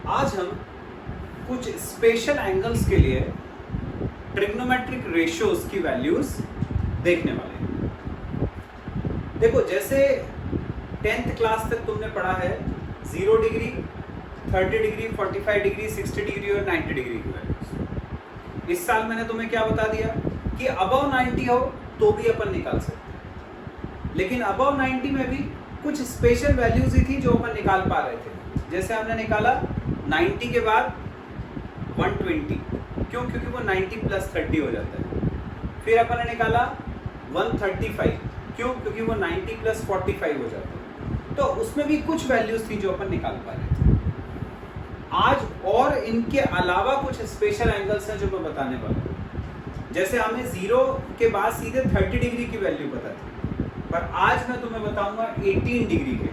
आज हम कुछ स्पेशल एंगल्स के लिए ट्रिग्नोमेट्रिक रेशियोज की वैल्यूज देखने वाले हैं। देखो, जैसे 10th क्लास तक तुमने पढ़ा है 0 डिग्री, 30 डिग्री, 45 डिग्री, 60 डिग्री और 90 डिग्री की वैल्यूज। इस साल मैंने तुम्हें क्या बता दिया कि अबव 90 हो तो भी अपन निकाल सकते हैं, लेकिन अबव 90 में भी कुछ स्पेशल वैल्यूज ही थी जो अपन निकाल पा रहे थे। जैसे हमने निकाला 90 के बाद 120, क्यों? क्योंकि वो 90 + 30 हो जाता है। फिर अपन ने निकाला 135, क्यों? क्योंकि वो 90 + 45 हो जाता है। तो उसमें भी कुछ वैल्यूज थी जो अपन निकाल पा रहे थे। आज और इनके अलावा कुछ स्पेशल एंगल्स हैं जो मैं बताने वाला हूँ। जैसे हमें 0 के बाद सीधे 30 डिग्री की वैल्यू पता थी, पर आज मैं तुम्हें बताऊंगा 18 डिग्री के लिए।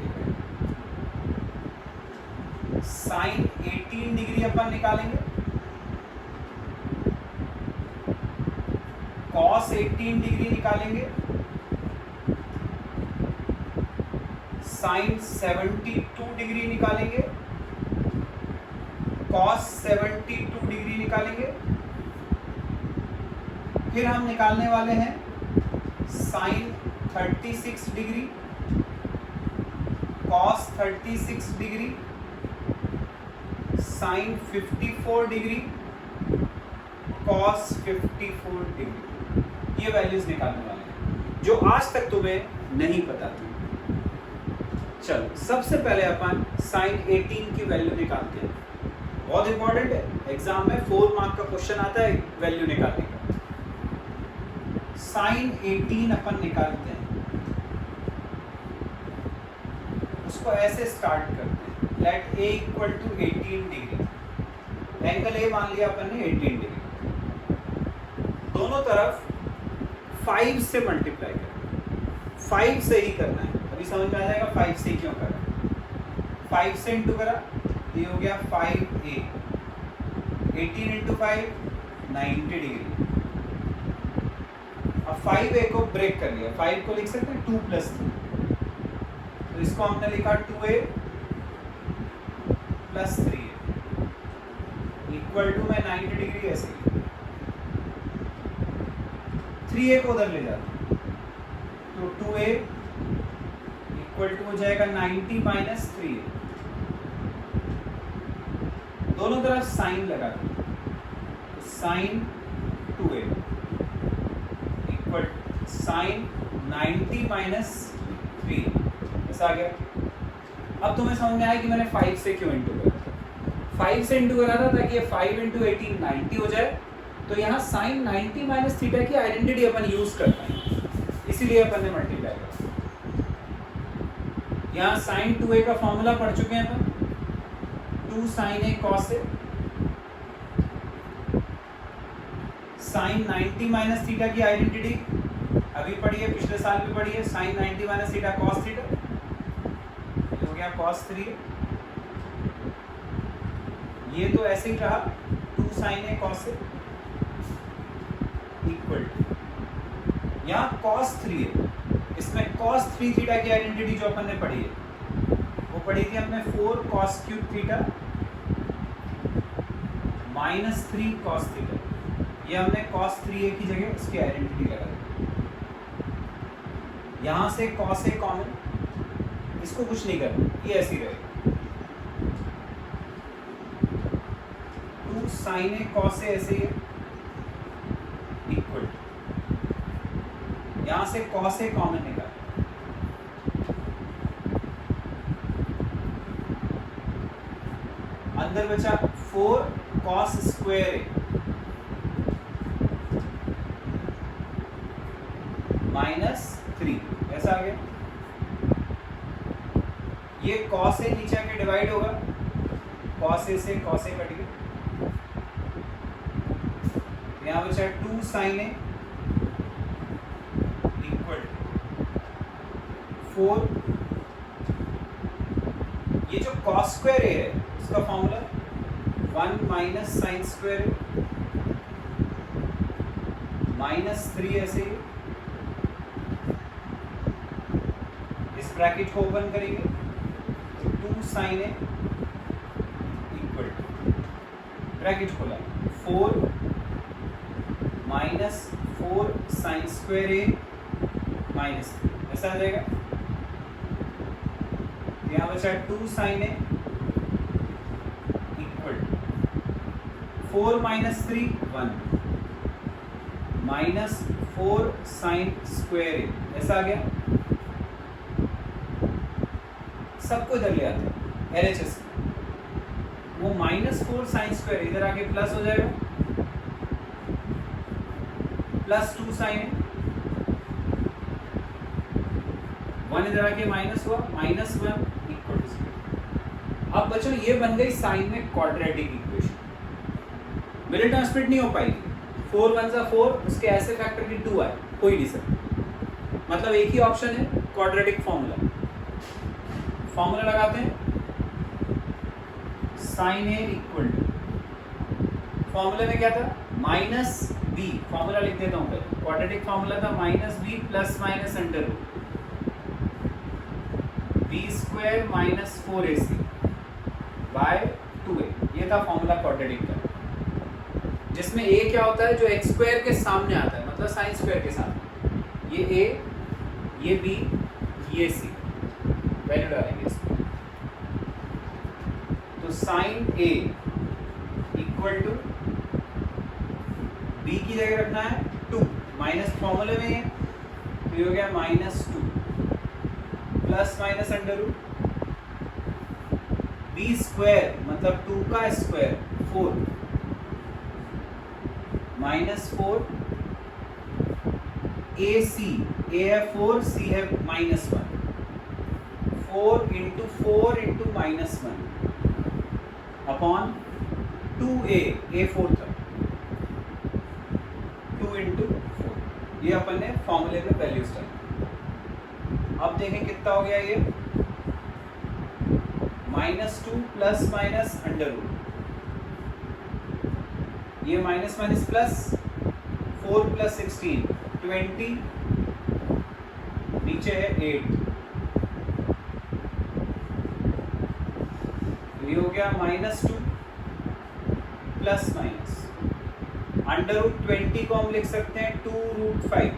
साइन 18 डिग्री अपन निकालेंगे, कॉस 18 डिग्री निकालेंगे, साइन 72 डिग्री निकालेंगे, कॉस 72 डिग्री निकालेंगे। फिर हम निकालने वाले हैं sine 36 degree, cos 36 degree, sine 54 degree, cos 54 degree. ये वैल्यूज निकालने वाले हैं जो आज तक तुम्हें नहीं पता थी। चलो, सबसे पहले अपन साइन 18 की वैल्यू निकालते हैं। बहुत इंपॉर्टेंट है, एग्जाम में 4 मार्क का क्वेश्चन आता है वैल्यू निकालने का। साइन 18 अपन निकालते हैं, उसको ऐसे स्टार्ट करते हैं। Let a = 18 degree, angle a मान लिया अपन ने 18 डिग्री। दोनों तरफ 5 से मल्टीप्लाई करें, 5 से ही करना है। अभी समझ में आ जाएगा 5 से क्यों कर रहे हैं। 5 से इंटू करा, ये हो गया 5a, 18 × 5 90 डिग्री। अब 5a को ब्रेक कर लिया, 5 को लिख सकते हैं 2 + 3, तो इसको हमने लिखा 2a + 3a इक्वल टू, मैं 90 डिग्री ऐसे ही 3a को उधर ले जाता हूँ, तो 2a इक्वल टू हो जाएगा 90 - 3a। दोनों तरफ साइन लगा दो, तो साइन 2a इक्वल साइन 90 - 3, ऐसा आ गया। अब तुम्हें समझ में आया कि मैंने 5 से क्यों इंटू करा। 5 से इंटू करा था ताकि ये 5 × 18 90 हो जाए। तो यहाँ साइन 90 - थीटा की आइडेंटिटी अपन यूज कर पाएंगे, इसीलिए अपन ने मल्टीप्लाई करा। यहाँ साइन 2a का फॉर्मूला पढ़ चुके हैं अपन, 2 sin a cos a। Sine 90 - theta की आइडेंटिटी अभी पढ़ी है, पिछले साल भी पढ़ी है, साइन 90 - थीटा cos थीटा, ये हो गया cos 3a। ये तो ऐसे ही रहा 2 sin a cos a equal to, यहाँ cos 3a, इसमें cos 3 थीटा की आइडेंटिटी जो अपन ने पढ़ी है वो पढ़ी थी हमने 4 cos³ थीटा -3 cos थीटा। ये हमने cos 3a की जगह उसकी आइडेंटिटी लगा दी। यहाँ से cos a कॉमन, इसको कुछ नहीं करना, ये ऐसे ही रहेगा। 2 sin a cos a ऐसे ही है इक्वल, यहाँ से cos a कॉमन निकाल, अंदर बचा 4 cos² a -3, ऐसा आ गया। ये cos a नीचे आके डिवाइड होगा, cos a से cos a कट गया, यहाँ बचा 2 sin a इक्वल 4, ये जो cos² a है उसका फॉर्मूला 1 - sin² a -3 ऐसे ही। इस ब्रैकेट को ओपन करेंगे, 2 sin a इक्वल ब्रैकेट खोला, 4 minus 4 sine square A minus, ऐसा आ जाएगा। यहाँ बचा 2 sine A equal 4 minus 3 1 minus 4 sine square A, ऐसा आ गया। सबको इधर ले आते हैं LHS, वो माइनस 4 साइन स्क्वायर इधर आके प्लस हो जाएगा, प्लस 2 साइन 1 इधर आके माइनस हुआ, माइनस 1 इक्वल टू 0। अब बच्चों ये बन गई साइन में quadratic equation. Middle term split नहीं हो पाएगी, 4 1 जा 4, उसके ऐसे फैक्टर की 2 आए, कोई नहीं सर, मतलब एक ही ऑप्शन है क्वाड्रेटिक फॉर्मूला। फॉर्मूला लगाते हैं, sine A equal to, formula में क्या था, माइनस बी, फॉर्मूला लिख देता हूं पहले, क्वाड्रेटिक फॉर्मूला था minus B plus minus under root B square minus 4ac by 2a, ये था फॉर्मूला क्वाड्रेटिक का, जिसमें a क्या होता है, जो x स्क्वायर के सामने आता है, मतलब साइन स्क्वायर के सामने, ये a, ये b, ये c, वैल्यू डालेंगे इसमें। तो sine a equal to b की जगह रखना है 2, माइनस फॉर्मूले में है, तो ये हो गया minus 2 plus minus under root B square मतलब 2 का स्क्वायर 4 माइनस 4 ए सी, ए है 4, सी है minus 1, 4 into minus 1 upon 2a, ए 4 था, 2 इंटू 4, ये अपन ने फॉर्मूले में वैल्यूज डाली। अब देखें कितना हो गया ये, minus 2 plus minus under root, ये माइनस माइनस प्लस 4 प्लस 16 20, नीचे है 8, ये हो गया minus 2 plus minus under root 20 को हम लिख सकते हैं 2 रूट 5,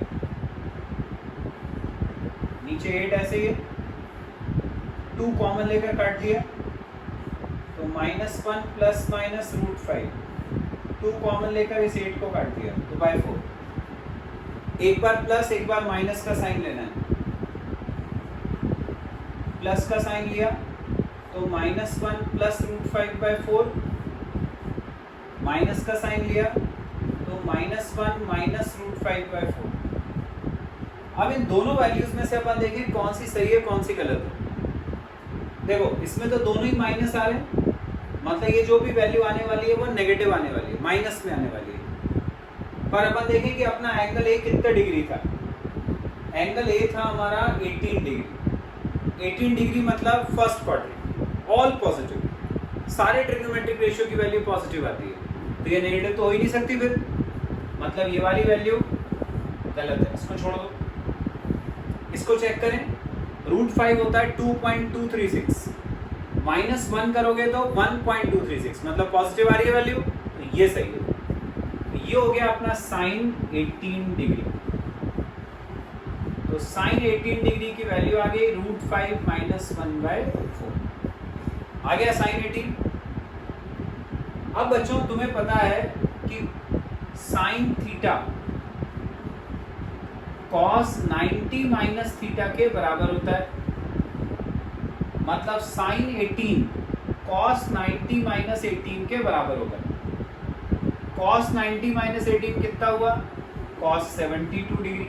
नीचे 8 ऐसे ही, 2 कॉमन लेकर काट दिया, तो minus 1 plus minus root 5, 2 common लेकर इस 8 को काट दिया, तो बाय 4, एक बार प्लस एक बार माइनस का साइन लेना है, प्लस का साइन लिया तो minus 1 plus root 5 by 4, minus का साइन लिया तो माइनस 1 माइनस रूट 5 बाय 4। अब इन दोनों वैल्यूज में से अपन देखें कौन सी सही है कौन सी गलत है। देखो इसमें तो दोनों ही माइनस आ रहे हैं, मतलब ये जो भी वैल्यू आने वाली है वो नेगेटिव आने वाली है, माइनस में आने वाली है। पर अपन देखें कि अपना एंगल ए कितना डिग्री था, एंगल ए था हमारा 18 डिग्री, 18 डिग्री मतलब फर्स्ट क्वाड्रेंट, ऑल पॉजिटिव, सारे ट्रिग्नोमेट्रिक रेशियो की वैल्यू पॉजिटिव आती है, तो ये नेगेटिव तो हो ही नहीं सकती फिर, मतलब ये वाली वैल्यू गलत है, इसको छोड़ दो। इसको चेक करें, रूट 5 होता है 2.236, माइनस 1 करोगे तो 1.236, मतलब पॉजिटिव आ रही है वैल्यू, तो ये सही है। तो ये हो गया अपना साइन 18 डिग्री, तो साइन 18 डिग्री की वैल्यू आ गई रूट 5 माइनस 1/4, आ गया साइन 18। अब बच्चों तुम्हें पता है कि sine theta cos 90 minus theta के बराबर होता है, मतलब साइन 18 कॉस 90 माइनस 18 के बराबर होगा। कॉस 90 माइनस 18 कितना हुआ, कॉस 72 डिग्री।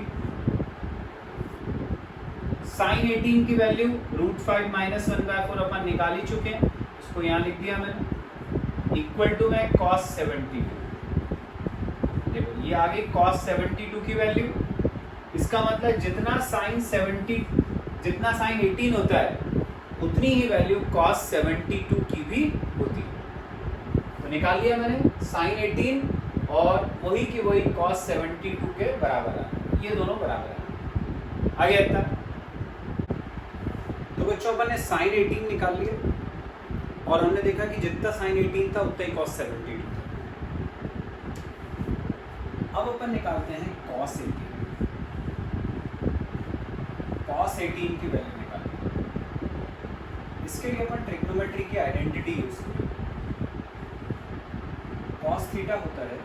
साइन 18 की वैल्यू रूट 5 माइनस 1/4 अपन निकाल ही चुके हैं, इसको यहाँ लिख दिया मैंने, इक्वल टू में कॉस 72। देखो ये आ गई कॉस 72 की वैल्यू, इसका मतलब जितना साइन 18 होता है उतनी ही वैल्यू कॉस 72 की भी होती है। तो निकाल लिया मैंने साइन 18 और वही की वही कॉस 72 के बराबर है, ये दोनों बराबर है। आ गया इतना। तो बच्चों अपन ने साइन 18 निकाल लिया और हमने देखा कि जितना साइन 18 था उतना ही कॉस 72 था। अब अपन निकालते हैं cos 18। cos 18 की वैल्यू निकालते हैं। इसके लिए अपन ट्रिग्नोमेट्री की आइडेंटिटी यूज करेंगे। cos थीटा होता है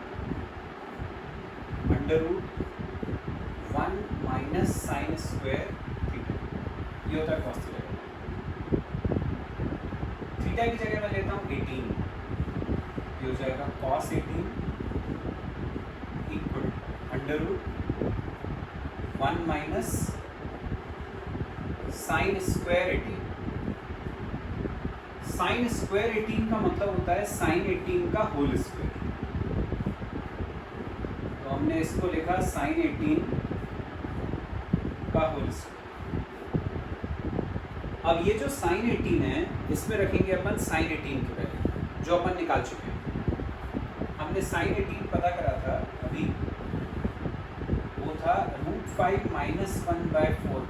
√1 माइनस साइन स्क्वायर थीटा। ये होता है cos थीटा। थीटा की जगह मैं लेता हूँ 18। ये हो जाएगा cos 18 equal √1 minus sine square 18। Sine square 18 का मतलब होता है साइन 18 का होल स्क्वायर। तो हमने इसको लिखा साइन 18 का होल स्क्वायर। अब ये जो साइन 18 है इसमें रखेंगे अपन साइन 18 की वैल्यू जो अपन निकाल चुके हैं। हमने साइन 18 पता करा था अभी, वो था √5 माइनस 1/4।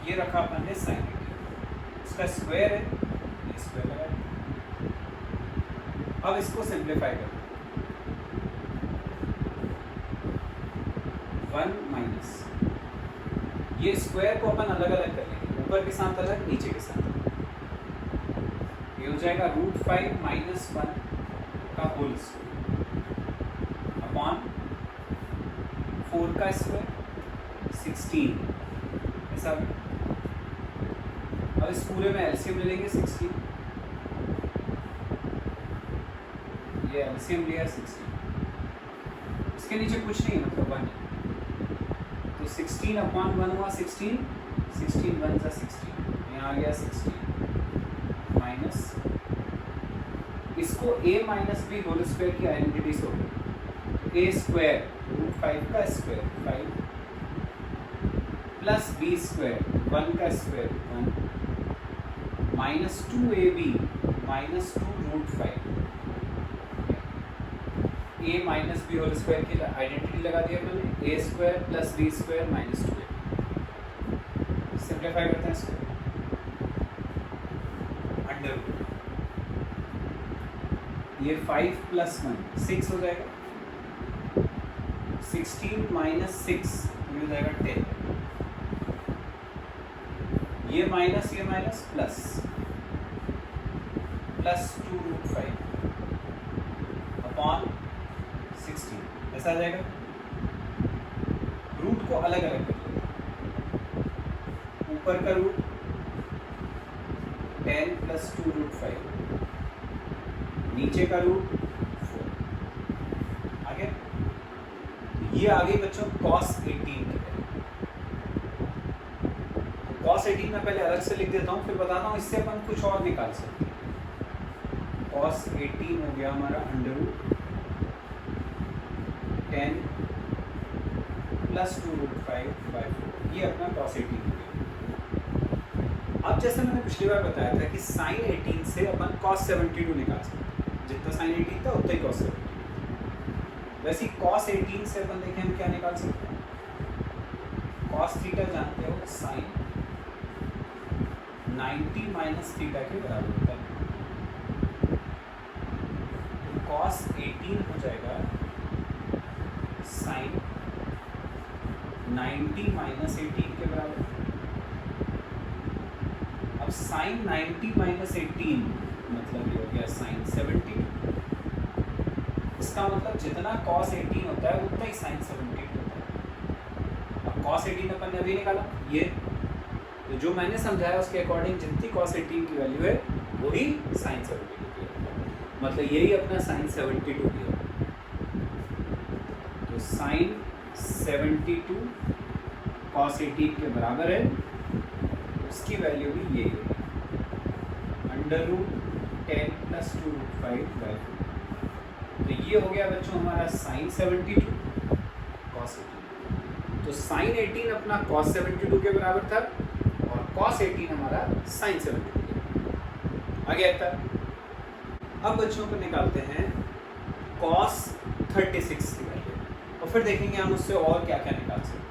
ये रखा अपन ने साइन 18, उसका स्क्वायर है, ये स्क्वायर लगा। अब इसको सिंप्लीफाई करो। 1 माइनस, ये स्क्वायर को अपन अलग अलग कर लेंगे, ऊपर के साथ अलग, नीचे के साथ। ये हो जाएगा √5 माइनस 1 का होल स्क्वायर अपॉन 4 का स्क्वायर 16। ऐसा। अब इस पूरे में एलसीएम ले लेंगे 16। ये एलसीएम लिया 16। इसके नीचे कुछ नहीं है, मतलब 1 है। तो 16 अपॉन 1 हुआ 16, 16 1 सा 16, यहाँ आ गया 16 माइनस, इसको a minus B whole square की आइडेंटिटी से होगी। a स्क्वायर √5 का स्क्वायर 5 प्लस b स्क्वायर 1 का square 1 minus 2ab minus 2√5। a minus B whole square की आइडेंटिटी लगा दिया मैंने, a square plus b square minus 2ab। Simplify करते हैं इसको, अंडर रूट, ये 5 प्लस 1 6 हो जाएगा, 16 माइनस 6 ये हो जाएगा 10। ये माइनस प्लस 2√5 अपॉन 16, ऐसा आ जाएगा। रूट को अलग अलग कर लेंगे, ऊपर का रूट 10 प्लस 2√5, नीचे का रूट 4। आगे ये आगे बच्चों cos 18 है। cos 18 में पहले अलग से लिख देता हूँ, फिर बताता हूँ इससे अपन कुछ और निकाल सकते हैं। cos 18 हो गया हमारा √10 प्लस 2√5/4। ये अपना cos 18 हो गया। अब जैसे मैंने पिछली बार बताया था कि sin 18 से अपन cos 72 निकाल सकते हैं। जितना sin 18 था उतना ही cos 72। वैसे cos 18 से अपन देखें हम क्या निकाल सकते हैं। cos थीटा जानते हो sin 90 माइनस थीटा के बराबर होता है। cos 18 हो जाएगा sin 90 माइनस 18 के बराबर। अब sin 90 माइनस 18 मतलब ये हो गया sin 70। इसका मतलब जितना cos 18 होता है उतना ही sin 70 होता है। अब cos 18 अपन ने अभी निकाला, ये तो जो मैंने समझाया उसके अकॉर्डिंग जितनी cos 18 की वैल्यू है वही sin 72 की है, मतलब यही अपना sin 72 की है। तो sin 72 cos 18 के बराबर है, उसकी वैल्यू भी यही है √10 प्लस 2√5/4। तो ये हो गया बच्चों हमारा sin 72 cos 18। तो sin 18 अपना cos 72 के बराबर था और cos 18 हमारा sin 72 के बराबर आ गया था। अब बच्चों को निकालते हैं cos 36 की वैल्यू और फिर देखेंगे हम उससे और क्या क्या निकाल सकते हैं।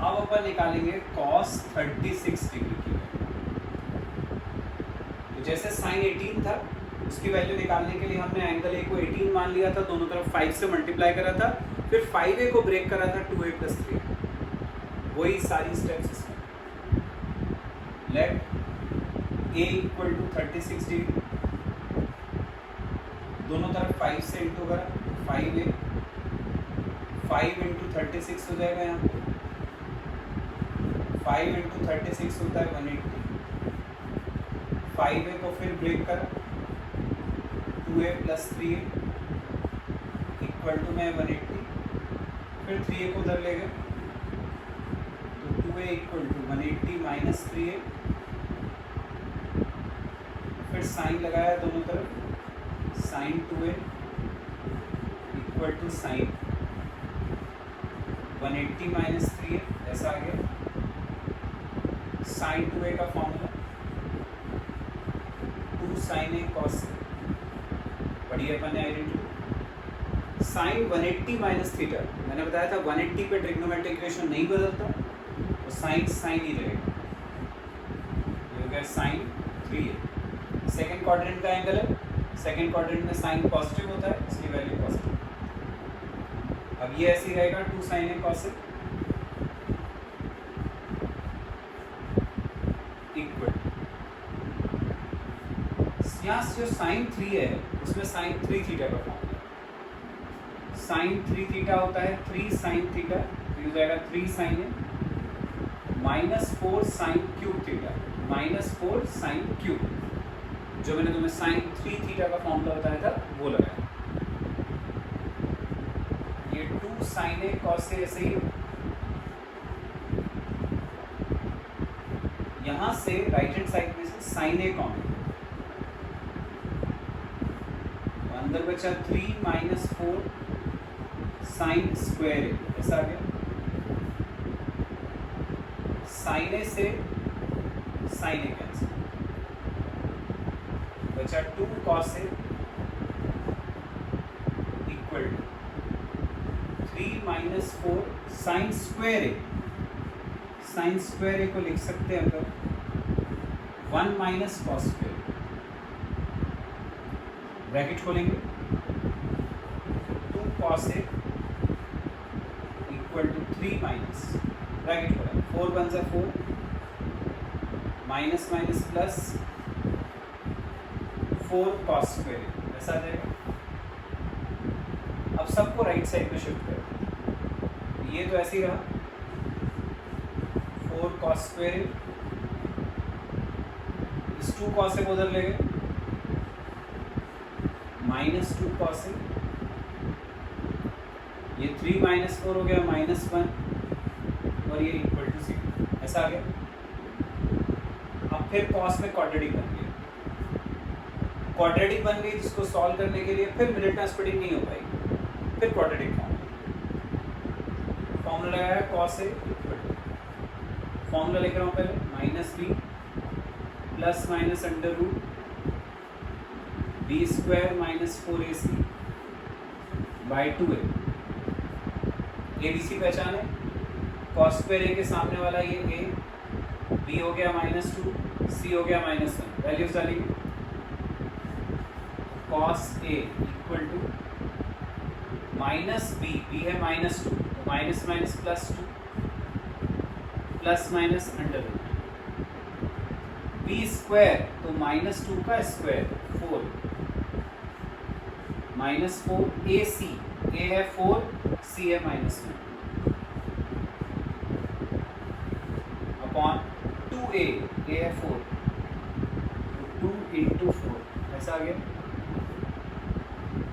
अब अपन निकालेंगे cos 36 डिग्री की वैल्यू। तो जैसे sin 18 था उसकी वैल्यू निकालने के लिए हमने एंगल ए को 18 मान लिया था, दोनों तरफ 5 से मल्टीप्लाई करा था, फिर 5a को ब्रेक करा था 2a + 3। वही सारी स्टेप्स इसमें। लेट a = 36 डिग्री, दोनों तरफ 5 से इंटू करा, 5a 5 × 36 हो जाएगा यहाँ पे, 5 × 36 होता है 180। 5a को फिर ब्रेक करा, 2a + 3a = में 180, फिर 3a को उधर ले गए, तो 2a = 180 - 3a, फिर साइन लगाया दोनों तरफ, sin 2a = sin 180 - 3a, ऐसा आ गया। sin 2a का formula 2 sin a cos a, बढ़िया बने आइडेंटिटी। sin 180 - थीटा, मैंने बताया था 180 पे ट्रिग्नोमेट्रिक इक्वेशन नहीं बदलता, तो साइन साइन ही रहेगा, ये हो गया sin 3a। सेकेंड क्वाड्रेंट का एंगल है, सेकेंड क्वाड्रेंट में साइन पॉजिटिव होता है, इसकी वैल्यू पॉजिटिव। अब ये ऐसे ही रहेगा 2 sin a cos a equal, यहाँ जो sin 3 है उसमें sin 3 थीटा का फॉर्मूला, sin 3 थीटा होता है 3 sin थीटा, तो हो जाएगा 3 sin a -4 sin cube theta, -4 sin cube, जो मैंने तुम्हें sin 3 थीटा का फॉर्मूला बताया था वो लगाया। ये 2 sin a cos a ऐसे ही, यहां से राइट हैंड साइड में से sin a कॉमन, अंदर बचा 3 - 4 sin स्क्वायर a, ऐसा आ गया। sin a से sin a कैंसिल, बचा 2 cos a = 3 - 4 sin square a, sin square a को लिख सकते हैं हम 1 - cos स्क्वायर, ब्रैकेट खोलेंगे, 2 cos a = 3 माइनस, ब्रैकेट खोला, 4 × 4 minus minus plus 4 cos square, ऐसा आ जाएगा। अब सबको राइट साइड में शिफ्ट करें, ये तो ऐसे ही रहा 4 cos स्क्वायर, इस 2 cos को उधर ले गए, -2 cos a, ये 3 - 4 हो गया -1, और ये = 0, ऐसा आ गया। अब फिर cos में क्वाड्रेटिक बन गया, क्वाड्रेटिक बन गई, जिसको सॉल्व करने के लिए फिर मिलिटना स्प्लिटिंग नहीं हो पाएगी, फिर क्वाड्रेटिक फॉर्मूला लगाया, cos a फॉर्मूला लिख रहा हूँ पहले, -b + √b² - 4ac / 2a, ABC पहचान है, cos स्क्वायर a के सामने वाला ये a, b हो गया -2, c हो गया -1, वैल्यूज डालेंगे, cos a = -b, b है -2, माइनस माइनस +2 ± √, b स्क्वायर तो -2 का स्क्वायर 4 -4 AC, a है 4, c है -1 अपॉन 2a, a है 4, 2 × 4, ऐसा आ गया।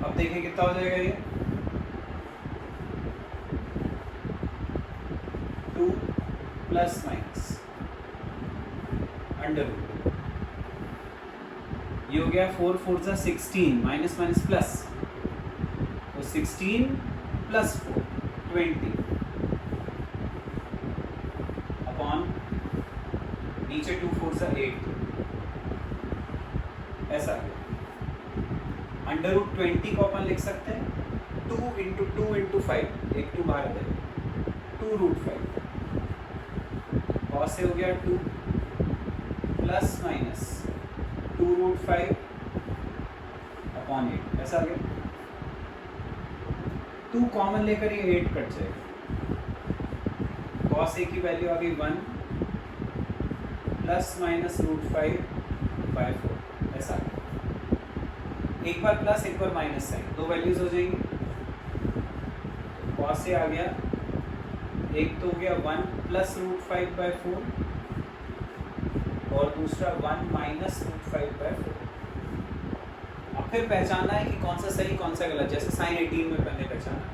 अब देखिए कितना हो जाएगा ये 2 ± अंडर रूट, ये हो गया 4 4 = 16, माइनस माइनस प्लस, तो 16 + 4 20 अपॉन नीचे 2 4 = 8, ऐसा √20 को अपन लिख सकते हैं 2 × 2 × 5, एक 2 बाहर दे 2√5, cos से हो गया 2 ± 2√5 अपॉन 8 ऐसा आ गया। 2 कॉमन लेकर ये 8 कट जाएगा, cos a की वैल्यू आ गई 1 प्लस माइनस √5/4 ऐसा आ गया। एक बार प्लस एक बार माइनस साइन, दो वैल्यूज हो जाएंगी। cos a आ गया, एक तो हो गया 1 प्लस √5/4 और दूसरा 1 माइनस √5/4। अब फिर पहचानना है कि कौन सा सही कौन सा गलत, जैसे साइन 18 में पहले पहचाना है।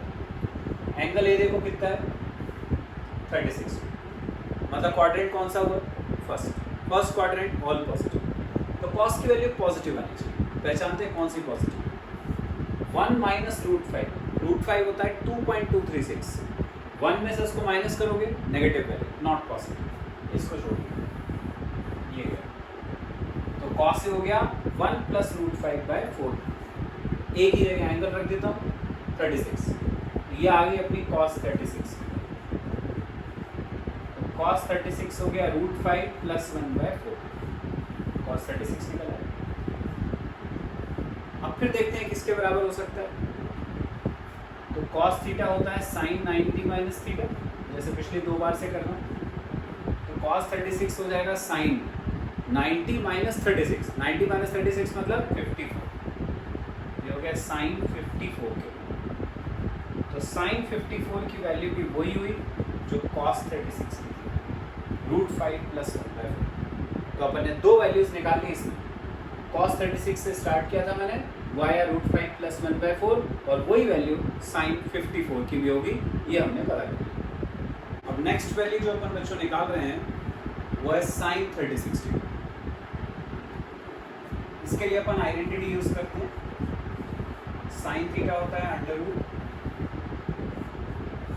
एंगल ए देखो कितना है 36, मतलब क्वाड्रेंट कौन सा हुआ फर्स्ट क्वाड्रेंट ऑल पॉजिटिव, तो cos की वैल्यू पॉजिटिव आनी चाहिए। पहचानते हैं कौन सी पॉजिटिव। 1 माइनस √5 होता है 2.236, 1 में से उसको माइनस करोगे नेगेटिव वैल्यू, नॉट पॉसिबल, इसको छोड़िए ये गया। तो cos से हो गया 1 प्लस √5/4, एक ही जगह एंगल रख देता हूँ 36, ये आ गई अपनी cos 36। तो cos 36 हो गया √5 प्लस 1/4, cos 36 निकल आया। अब फिर देखते हैं किसके बराबर हो सकता है। तो cos थीटा होता है sin 90 माइनस थीटा, जैसे पिछली दो बार से करना। तो cos 36 हो जाएगा sin 90 माइनस 36, 90 माइनस 36 मतलब 54, ये हो गया sin 54 के। तो sin 54 की वैल्यू भी वही हुई जो cos 36 की थी, √5 प्लस 1/4। तो अपन ने दो वैल्यूज निकाली इसमें, cos 36 से स्टार्ट किया था मैंने, वाया √5 प्लस 1/4, और वही वैल्यू sin 54 की भी होगी, ये हमने पता कर लिया। अब नेक्स्ट वैल्यू जो अपन बच्चों निकाल रहे हैं वो है sin 36 डिग्री। इसके लिए अपन आइडेंटिटी यूज करते हैं। sin थीटा होता है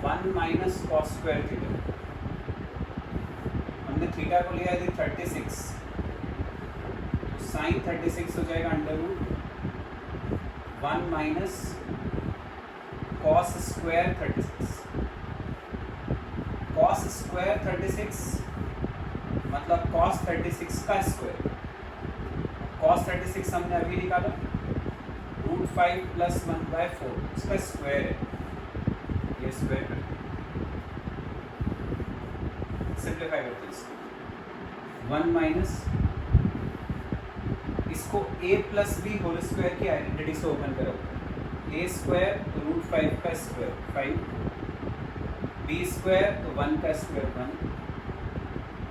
√1 माइनस cos स्क्वायर थीटा। हमने थीटा को लिया है 36, तो sin 36 हो जाएगा √1 minus cos square 36। cos square 36 मतलब cos 36 का स्क्वायर। cos 36 हमने अभी निकाला, √5 प्लस 1/4 इसका स्क्वायर है, ये स्क्वायर कर सिंप्लीफाई करते हैं इसको। 1 माइनस इसको a plus B whole square की आइडेंटिटी से ओपन करो, a स्क्वायर तो √5 का स्क्वायर 5, b स्क्वायर तो 1 का स्क्वायर 1,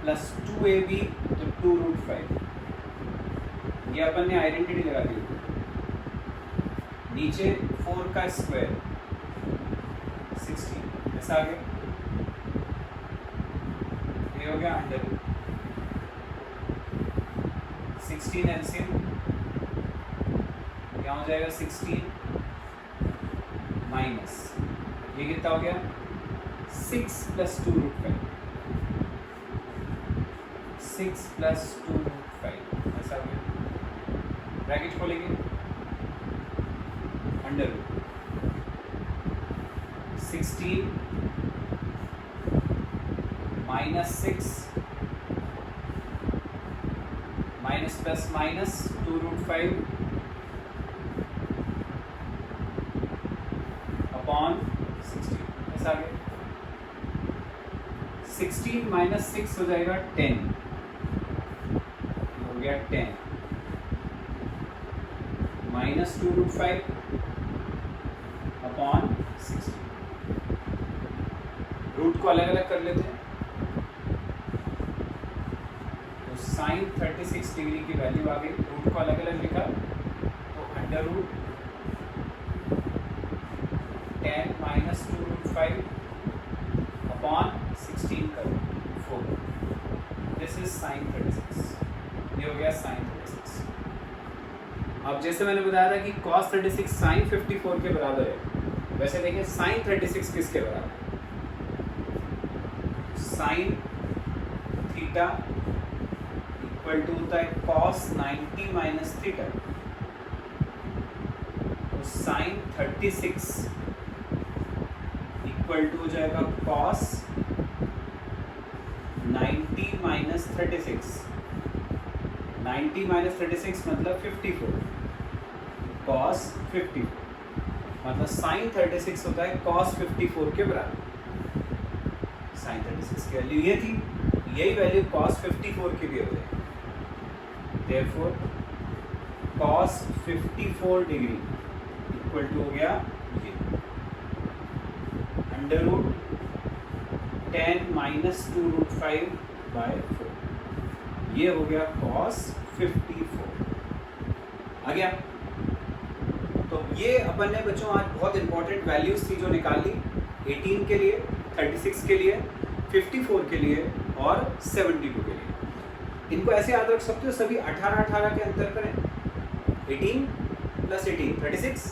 प्लस 2ab तो 2√5। ये अपन ने आइडेंटिटी लगा दी। नीचे 4 का स्क्वायर 16 ऐसा आ गया, ये हो गया √ 16 एलसीएम क्या हो जाएगा 16 माइनस ये कितना हो गया 6 प्लस 2√5, 6 प्लस 2√5 ऐसा हो गया। ब्रैकेट खोलेंगे √ 16 minus 6 minus plus minus 2√5 upon 16 ऐसा आ गया। 16 माइनस 6 हो जाएगा 10, हो गया 10 माइनस 2√5 अपॉन 16। रूट को अलग अलग कर लेते हैं, तो sin 36 डिग्री की वैल्यू आ गई, रूट को अलग अलग लिखा तो √10 माइनस 2√5 अपॉन 16 करो 4, दिस इज sin 36, ये हो गया sin 36। अब जैसे मैंने बताया था कि cos 36 sin 54 के बराबर है, वैसे देखिए sin 36 किसके बराबर है, sin थीटा इक्वल टू होता है cos 90 माइनस थीटा, तो sin 36 इक्वल टू हो जाएगा cos 90 माइनस 36, 90 माइनस 36 मतलब 54, cos 54, मतलब sin 36 होता है cos 54 के बराबर। sin 36 की वैल्यू ये थी, यही वैल्यू cos 54 की भी हो जाएगी। Therefore cos 54 degree equal to हो गया ये under root 10 minus 2 root 5 by 4, ये हो गया cos 54 आ गया। तो ये अपन ने बच्चों आज बहुत इंपॉर्टेंट वैल्यूज थी जो निकाल ली, 18 के लिए, 36 के लिए, 54 के लिए और 72 के लिए। इनको ऐसे याद रख सकते हो, सभी 18-18 के अंतर करें, 18 प्लस 18 36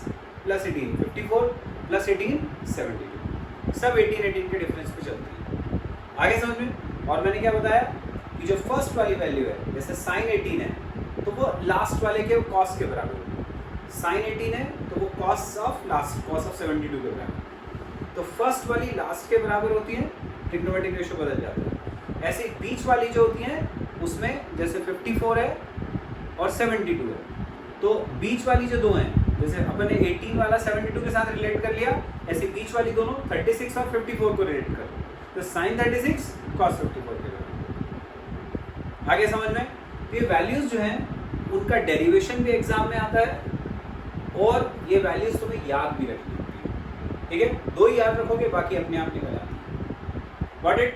प्लस 18 54 प्लस 18 72, सब 18 के डिफरेंस पे चलते हैं। आगे समझ में? और मैंने क्या बताया कि जो फर्स्ट वाली वैल्यू है, जैसे sin 18 है तो वो लास्ट वाले के cos के बराबर होगी, sin 18 है तो वो cos of last, cos of 72 के बराबर। तो फर्स्ट वाली लास्ट के बराबर होती है, ट्रिग्नोमेट्रिक रेशियो बदल जाता है। ऐसे बीच वाली जो होती हैं उसमें जैसे 54 है और 72 है, तो बीच वाली जो दो हैं, जैसे अपन ने 18 वाला 72 के साथ रिलेट कर लिया, ऐसे बीच वाली दोनों 36 और 54 को रिलेट कर, तो sin 36 cos 54 के बराबर। आगे समझ में? तो ये वैल्यूज जो हैं उनका डेरिवेशन भी एग्जाम में आता है और ये वैल्यूज तुम्हें याद भी रखनी होती है। ठीक है, दो ही याद रखोगे, बाकी अपने आप निकल आते हैं। Got it?